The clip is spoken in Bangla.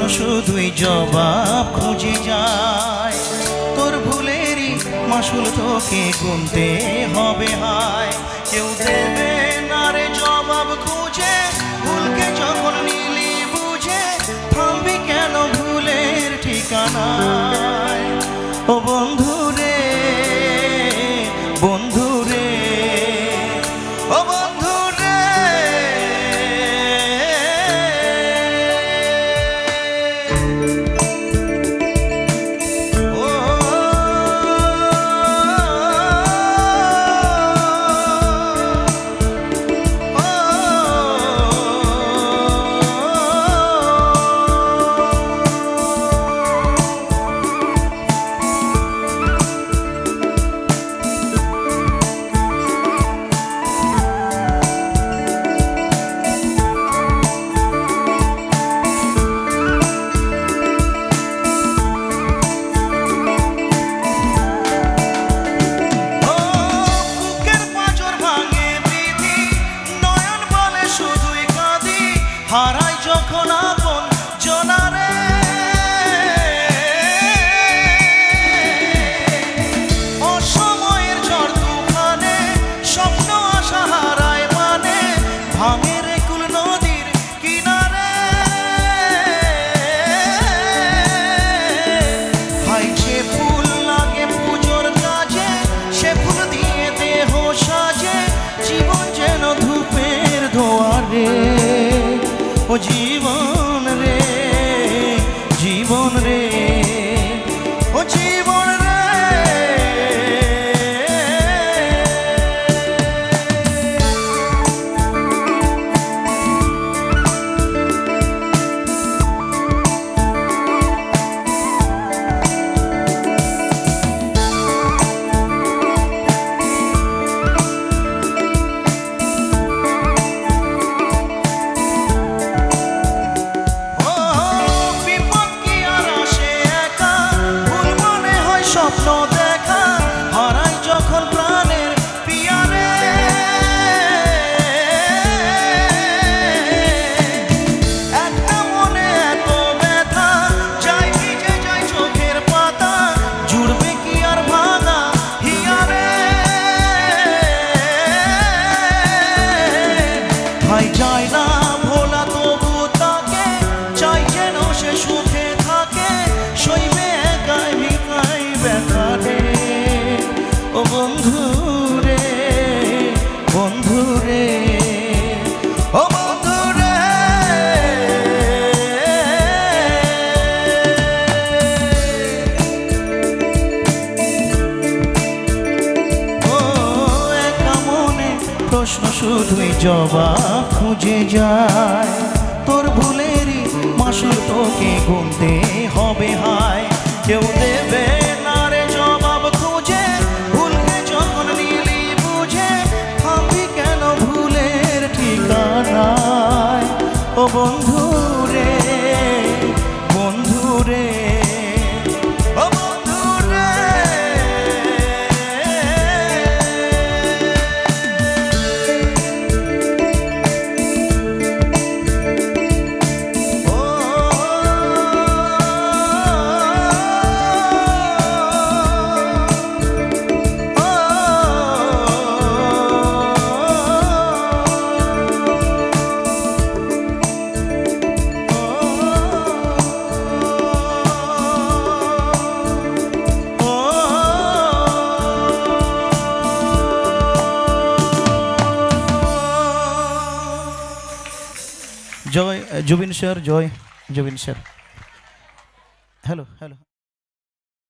শুধুই জবাব খুঁজে যায়। তোর ভুলেরই মাসুল তোকে গুনতে হবে হায়। কেউ দেবে না রে জবাব খুঁজে, ভুলকে যখন নিলি বুঝে থামবি কেন ভুলের ঠিকানায়। ও বন্ধু রে, বন্ধু রে, ও বন্ধু রে। হারাই যখন আপন জনারে, অসময়ের ঝড় তুফানে স্বপ্ন আশা হারায় মানে, ভাঙে রে কুল নদীর কিনারে। ভাই সে ফুল লাগে পুজোর কাজে, সে ফুল দিয়ে দেহ সাজে, জীবন যেন ধূপের ধোয়ারে। ও জীবন রে, জীবন রে, ও জীবন রে। স্বপ্ন দেখা হারাই যখন প্রাণের পিয়ারে, একটা মনে এত ব্যথা যাই ভিজে যাই চোখের পাতা, জুড়বে কি আর ভাঙা হিয়ারে। ভাই যায় না ভোলা তবু তাকে, চাই যেন সে সুখে থাকে, সইবে একাই ভিকাই ব্যথারে। ও বন্ধু রে, বন্ধু রে, ও বন্ধু রে। ও একা মনে প্রশ্ন শুধুই জবাব খুঁজে যায়। তোর ভুলেরই মাসুল তোকে গুনতে হবে হায়। কেউ দেবে না রে জবাব খুঁজে, ভুলকে যখন নিলি বুঝে থামবি কেন ভুলের ঠিকানায়। ও বন্ধু রে, বন্ধু রে, ও বন্ধু রে। জয় জুবিন স্যার, জয় জুবিন স্যার। Hello hello.